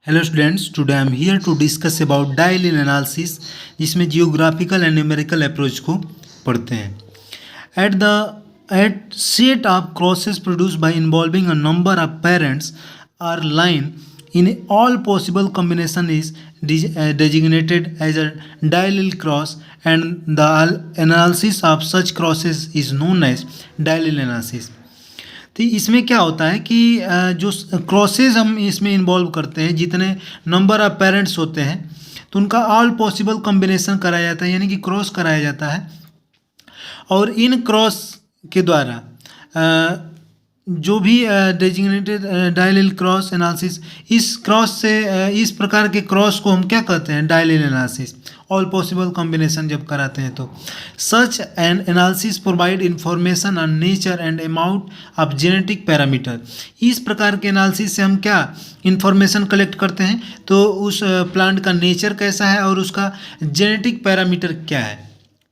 Hello students, today I am here to discuss about diallele analysis जिसमें geographical and numerical approach को पढ़ते हैं. At set of crosses produced by involving a number of parents or line in all possible combination is designated as a diallele cross, and the analysis of such crosses is known as diallele analysis. तो इसमें क्या होता है कि जो crosses हम इसमें involve करते हैं, जितने नंबर ऑफ पेरेंट्स होते हैं तो उनका ऑल पॉसिबल कॉम्बिनेशन कराया जाता है, यानी कि क्रॉस कराया जाता है. और इन क्रॉस के द्वारा जो भी डेजिग्नेटेड डायलेल क्रॉस एनालिसिस, इस क्रॉस से इस प्रकार के क्रॉस को हम क्या कहते हैं, डायलेल एनालिसिस. ऑल पॉसिबल कॉम्बिनेशन जब कराते हैं तो such an analysis provide information on nature and amount of genetic parameter. इस प्रकार के एनालिसिस से हम क्या इंफॉर्मेशन कलेक्ट करते हैं, तो उस प्लांट का नेचर कैसा है और उसका जेनेटिक पैरामीटर क्या है.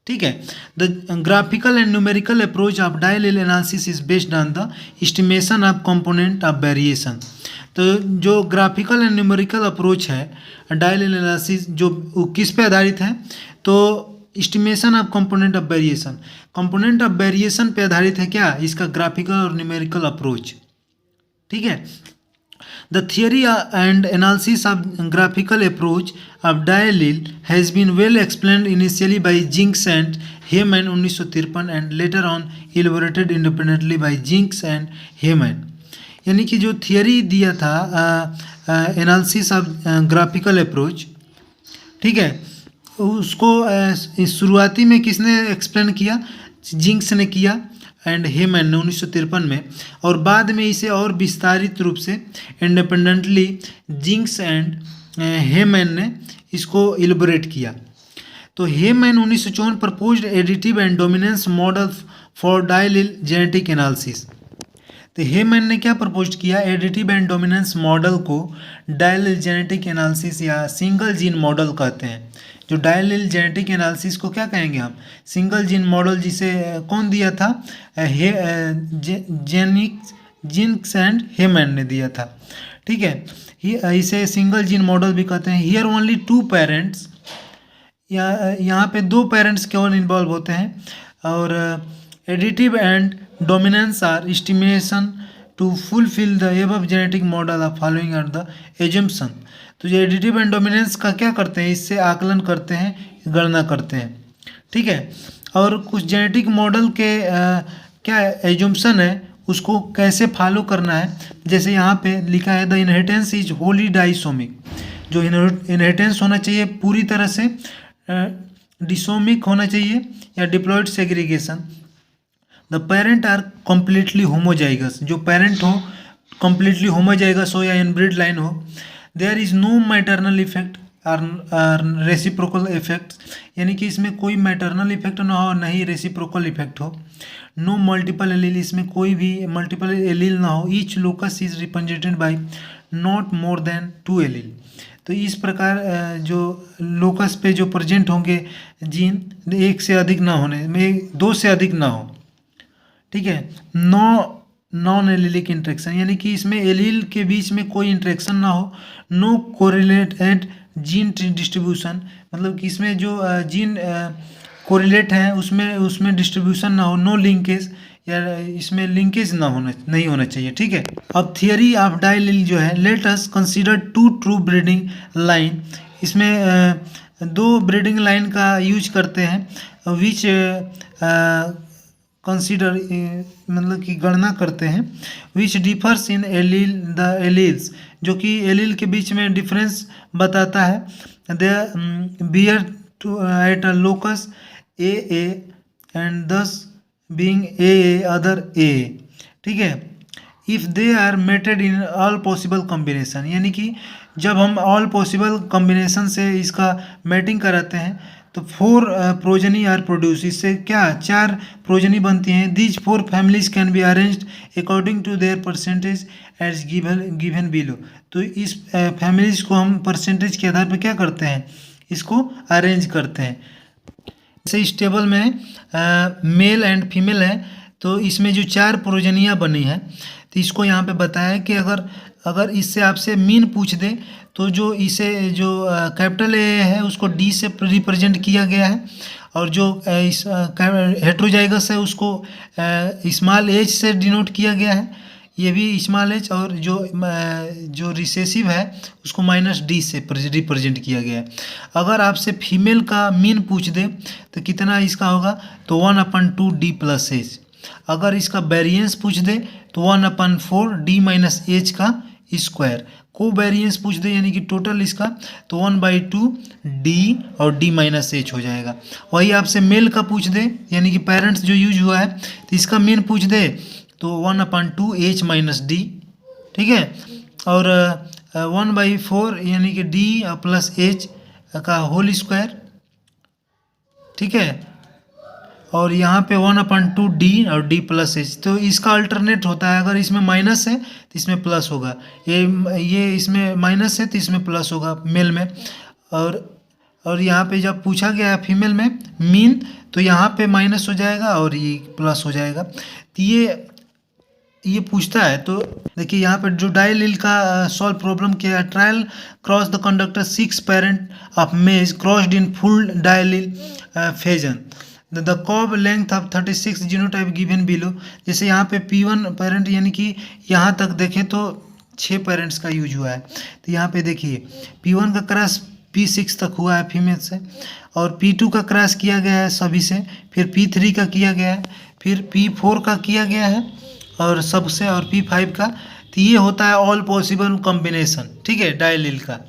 ठीक है. The graphical and numerical approach of diallel analysis is based on the estimation of component of variation. तो जो ग्राफिकल एंड न्यूमेरिकल अप्रोच है डायलेल एनालिसिस, जो किस पे आधारित है, तो estimation of component of variation. Component of variation पे आधारित है क्या, इसका ग्राफिकल और न्यूमेरिकल अप्रोच. ठीक है. The theory and analysis of graphical approach of diallele has been well explained initially by Jinks and Heyman 1953 and later on elaborated independently by Jinks and Heyman. यानी कि जो थियरी दिया था analysis of graphical approach, ठीक है, उसको शुरुआती में किसने एक्सप्लेन किया, जिंक्स ने किया एंड हेमैन ने 1953 में, और बाद में इसे और विस्तारित रूप से इंडिपेंडेंटली जिंक्स एंड हेमैन ने इसको इलेबोरेट किया. तो Hayman 1954 proposed additive and dominance model for diallel genetic analysis. तो हेमैन ने क्या प्रपोज किया, एडिटिव एंड डोमिनेंस मॉडल को डायलेल जेनेटिक एनालिसिस या सिंगल जीन मॉडल कहते हैं. जो डायलेल जेनेटिक एनालिसिस को क्या कहेंगे हम, सिंगल जीन मॉडल, जिसे कौन दिया था, जिंक्स एंड हेमैन ने दिया था. ठीक है. इसे सिंगल जीन मॉडल भी कहते हैं. हियर ओनली टू पेरेंट्स, यहाँ पे दो पेरेंट्स केवल इन्वॉल्व होते हैं. और additive and dominance are estimation to fulfil the above genetic model of following are the assumption. तो ये एडिटिव एंड डोमिनेंस का क्या करते हैं, इससे आकलन करते हैं, गणना करते हैं. ठीक है. और कुछ जेनेटिक मॉडल के क्या एजम्पशन है, उसको कैसे फॉलो करना है. जैसे यहाँ पे लिखा है द इनहेरिटेंस इज होली डाइसोमिक. जो इनहेरिटेंस होना चाहिए पूरी तरह से डिसोमिक होना चाहिए या diploid segregation. The parent are completely homozygous. जो पेरेंट हो कम्प्लीटली होमोजाइगस हो या इनब्रीड लाइन हो. There is no maternal effect और रेसिप्रोकल इफेक्ट, यानी कि इसमें कोई मैटरनल इफेक्ट ना हो, नहीं रेसिप्रोकल इफेक्ट हो. नो मल्टीपल एलील, इसमें कोई भी मल्टीपल एलील ना हो. Each locus is represented by not more than 2 allele. तो इस प्रकार जो लोकस पे जो प्रेजेंट होंगे जीन, एक से अधिक ना होने में, 2 से अधिक ना हो. ठीक है. नॉन एलिलिक इंट्रैक्शन, यानी कि इसमें एलील के बीच में कोई इंट्रैक्शन ना हो. नो कोरिलेटेड जीन डिस्ट्रीब्यूशन, मतलब कि इसमें जो जीन कोरिलेट हैं उसमें डिस्ट्रीब्यूशन ना हो. नो लिंकेज, या इसमें लिंकेज नहीं होना चाहिए. ठीक है. अब थियरी ऑफ डायलेल जो है, let us consider 2 true breeding line. इसमें 2 ब्रीडिंग लाइन का यूज करते हैं, विच कंसीडर मतलब कि गणना करते हैं, which differs in allele the alleles, जो कि एलील के बीच में डिफरेंस बताता है. They bear two at a locus A and this being a other A. ठीक है. If they are mated in all possible combination, यानी कि जब हम ऑल पॉसिबल कॉम्बिनेशन से इसका मैटिंग कराते हैं तो 4 प्रोजनी आर प्रोड्यूस. इससे क्या 4 प्रोजनी बनती हैं. These 4 families can be arranged according to their percentage as given below. तो इस फैमिलीज को हम परसेंटेज के आधार पर क्या करते हैं, इसको अरेंज करते हैं. जैसे इस टेबल में मेल एंड फीमेल है, तो इसमें जो 4 प्रोजनियाँ बनी है, तो इसको यहाँ पे बताया कि अगर अगर इससे आपसे मीन पूछ दे तो जो इसे जो कैपिटल ए है उसको डी से रिप्रेजेंट किया गया है, और जो इस हेट्रोजाइगस है उसको स्मॉल एच से डिनोट किया गया है, ये भी स्मॉल एच, और जो रिसेसिव है उसको माइनस डी से रिप्रेजेंट किया गया है। अगर आपसे फीमेल का मीन पूछ दे तो कितना इसका होगा, तो 1/2 डी प्लस एच। अगर इसका वेरिएंस पूछ दे तो 1/4 डी माइनस एच का स्क्वायर। को वेरिएंस पूछ दे यानी कि टोटल इसका, तो 1/2 डी और डी माइनस एच हो जाएगा। वही आपसे मेल का पूछ दे यानी कि पेरेंट्स जो यूज हुआ है, तो इसका मीन पूछ दे तो 1/2 एच माइनस डी, ठीक है। और 1/4 यानी कि डी प्लस एच का होल स्क्वायर, ठीक है। और यहाँ पे 1/2 डी और डी प्लस एच, तो इसका अल्टरनेट होता है। अगर इसमें माइनस है तो इसमें प्लस होगा, ये इसमें माइनस है तो इसमें प्लस होगा मेल में। और यहाँ पे जब पूछा गया है फीमेल में मीन, तो यहाँ पे माइनस हो जाएगा और ये प्लस हो जाएगा। तो ये पूछता है। तो देखिए यहाँ पे जो डायलिल का सॉल्व प्रॉब्लम किया है, trial cross the conductor 6 parent of maize crossed in full diallel fashion, the curve length of 36 genotype given below. जैसे यहाँ पे P1 पेरेंट यानी कि यहाँ तक देखें तो 6 पेरेंट्स का यूज हुआ है। तो यहाँ पे देखिए P1 का क्रॉस P6 तक हुआ है फीमेल से, और P2 का क्रॉस किया गया है सभी से, फिर P3 का किया गया है, फिर P4 का किया गया है और सबसे, और P5 का। तो ये होता है ऑल पॉसिबल कॉम्बिनेशन, ठीक है, डायलिल का।